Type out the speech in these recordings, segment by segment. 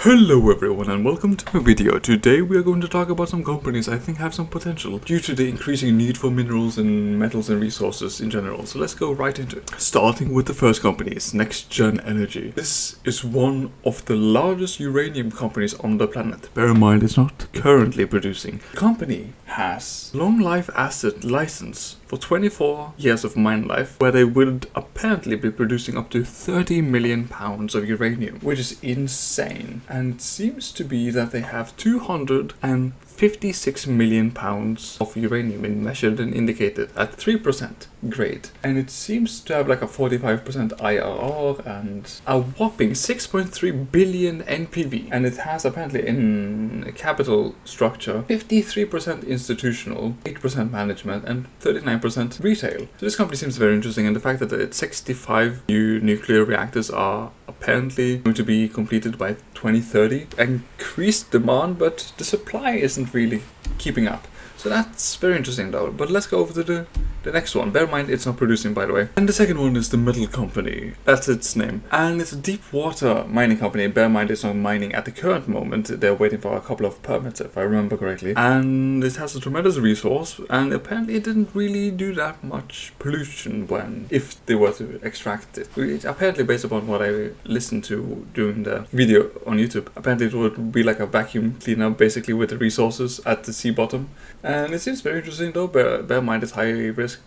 Hello everyone and welcome to my video. Today we are going to talk about some companies I think have some potential due to the increasing need for minerals and metals and resources in general. So let's go right into it. Starting with the first company is NexGen Energy. This is one of the largest uranium companies on the planet. Bear in mind it's not currently producing. The company has long life asset license for 24 years of mine life, where they would apparently be producing up to 30 million pounds of uranium, which is insane. And it seems to be that they have 256 million pounds of uranium in measured and indicated at 3% grade. And it seems to have like a 45% IRR and a whopping 6.3 billion NPV. And it has apparently in a capital structure 53% institutional, 8% management and 39% retail. So this company seems very interesting, and the fact that its 65 new nuclear reactors are apparently going to be completed by 2030. Increased demand, but the supply isn't really keeping up. So that's very interesting though. But let's go over to the next one. Bear in mind it's not producing, by the way. And the second one is the Metal Company. That's its name. And it's a deep water mining company. Bear in mind it's not mining at the current moment. They're waiting for a couple of permits, if I remember correctly. And it has a tremendous resource. And apparently it didn't really do that much pollution if they were to extract it. Apparently, based upon what I listened to during the video on YouTube, apparently it would be like a vacuum cleaner basically with the resources at the sea bottom. And it seems very interesting though. Bear in mind it's high risk,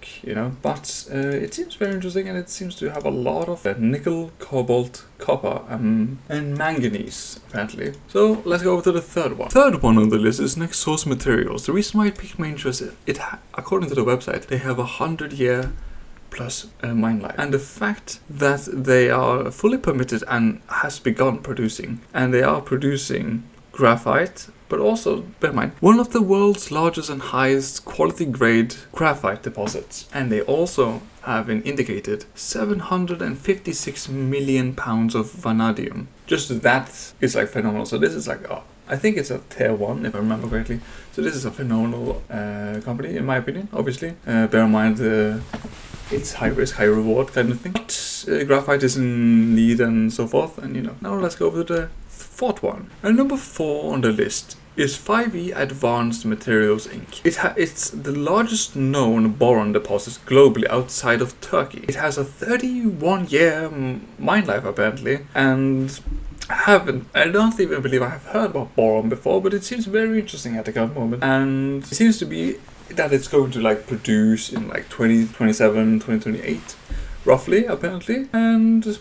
but it seems very interesting, and it seems to have a lot of nickel, cobalt, copper and manganese apparently. So let's go over to the third one. Third one on the list is NextSource Materials. The reason why it piqued my interest is according to the website, they have 100-year plus mine life, and the fact that they are fully permitted and has begun producing, and they are producing graphite, but also, bear in mind, one of the world's largest and highest quality grade graphite deposits. And they also have an indicated 756 million pounds of vanadium. Just that is like phenomenal. So this is like, I think it's a tier 1 if I remember correctly. So this is a phenomenal company in my opinion, obviously. Bear in mind it's high risk, high reward kind of thing. But graphite is in need and so forth. And now let's go over to the fourth one. And number 4 on the list is 5E Advanced Materials Inc. It's the largest known boron deposit globally outside of Turkey. It has a 31-year mine life apparently, and I don't even believe I have heard about boron before, but it seems very interesting at the current moment, and it seems to be that it's going to produce in 2027, 2028. Roughly, apparently. And this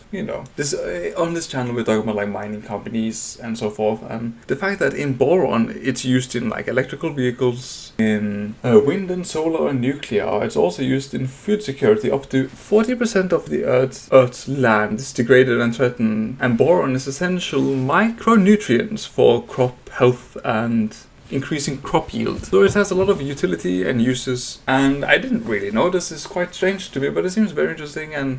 on this channel we're talking about mining companies and so forth, and the fact that in boron it's used in electrical vehicles, in wind and solar and nuclear. It's also used in food security. Up to 40% of the Earth's land is degraded and threatened, and boron is essential micronutrients for crop health and increasing crop yield. So it has a lot of utility and uses, and I didn't really know. This is quite strange to me, but it seems very interesting, and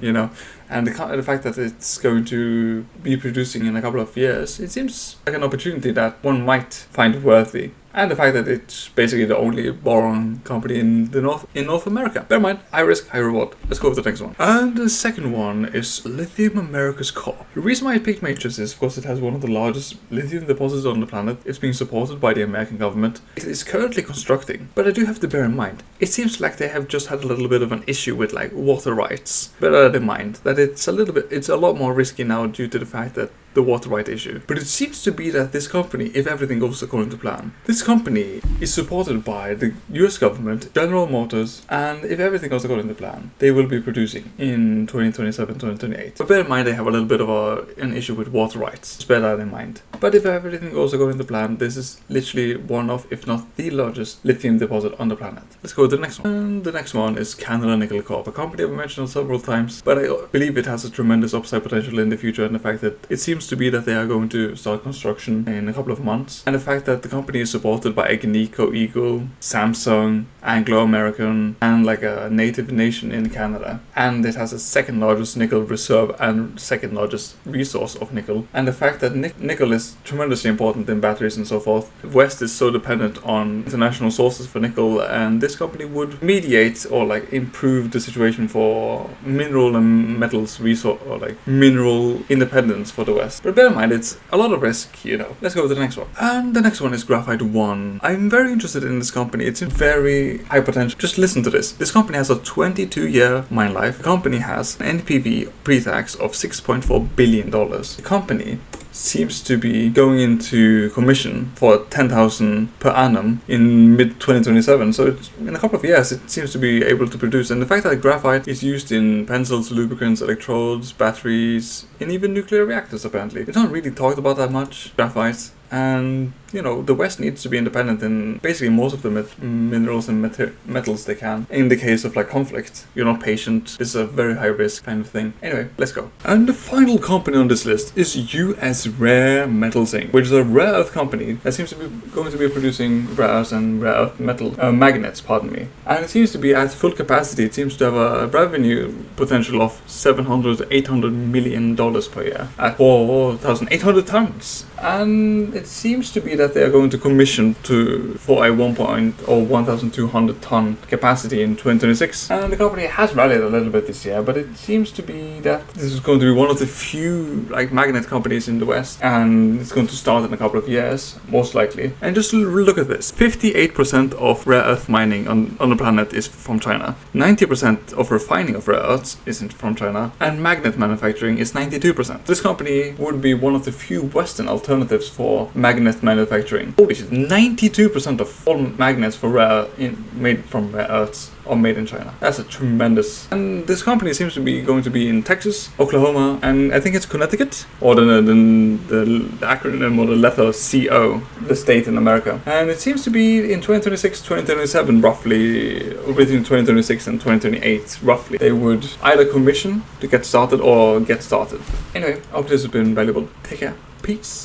and the fact that it's going to be producing in a couple of years, it seems like an opportunity that one might find worthy. And the fact that it's basically the only boron company in North America. Bear in mind, high risk, high reward. Let's go with the next one. And the second one is Lithium Americas Corp. The reason why it piqued my interest is, of course, it has one of the largest lithium deposits on the planet. It's being supported by the American government. It is currently constructing, but I do have to bear in mind, it seems like they have just had a little bit of an issue with water rights. Bear in mind that it's a lot more risky now due to the fact that the water right issue. But it seems to be that this company, if everything goes according to plan, this company is supported by the US government, General Motors, and if everything goes according to plan, they will be producing in 2027, 2028. But bear in mind they have a little bit of an issue with water rights. Just bear that in mind. But if everything goes according to plan, this is literally one of, if not the largest lithium deposit on the planet. Let's go to the next one. And the next one is Canada Nickel Corp, a company I've mentioned several times, but I believe it has a tremendous upside potential in the future, and the fact that it seems to be that they are going to start construction in a couple of months, and the fact that the company is supported by Agnico Eagle, Samsung, Anglo American, and a native nation in Canada, and it has a second largest nickel reserve and second largest resource of nickel, and the fact that nickel is is tremendously important in batteries and so forth. The West is so dependent on international sources for nickel, and this company would mediate or like improve the situation for mineral and metals resource, or like mineral independence for the West. But bear in mind, it's a lot of risk, you know. Let's go to the next one. And the next one is Graphite One. I'm very interested in this company. It's very high potential. Just listen to this. This company has a 22-year mine life. The company has an NPV pre-tax of $6.4 billion. The company seems to be going into commission for 10,000 per annum in mid-2027. So in a couple of years, it seems to be able to produce. And the fact that graphite is used in pencils, lubricants, electrodes, batteries, and even nuclear reactors, apparently. It's not really talked about that much, graphite. And, you know, the West needs to be independent in basically most of the minerals and metals they can. In the case of like conflict, you're not patient. This is a very high risk kind of thing. Anyway, let's go. And the final company on this list is US Rare Metals Inc., which is a rare earth company that seems to be going to be producing rare earths and rare earth metal magnets, pardon me. And it seems to be at full capacity. It seems to have a revenue potential of $700 to $800 million per year at 4,800 tons. And it seems to be that they are going to commission for a 1,200 ton capacity in 2026. And the company has rallied a little bit this year, but it seems to be that this is going to be one of the few like magnet companies in the West, and it's going to start in a couple of years, most likely. And just look at this: 58% of rare earth mining on the planet is from China. 90% of refining of rare earths isn't from China, and magnet manufacturing is 92%. This company would be one of the few Western alternatives for magnet manufacturing. Holy shit, 92% of all magnets for made from rare earths are made in China. That's a tremendous. And this company seems to be going to be in Texas, Oklahoma, and I think it's Connecticut, or the acronym or the letter CO, the state in America. And it seems to be in 2026, 2027, roughly, or between 2026 and 2028, roughly, they would either commission to get started or get started. Anyway, I hope this has been valuable. Take care. Peace.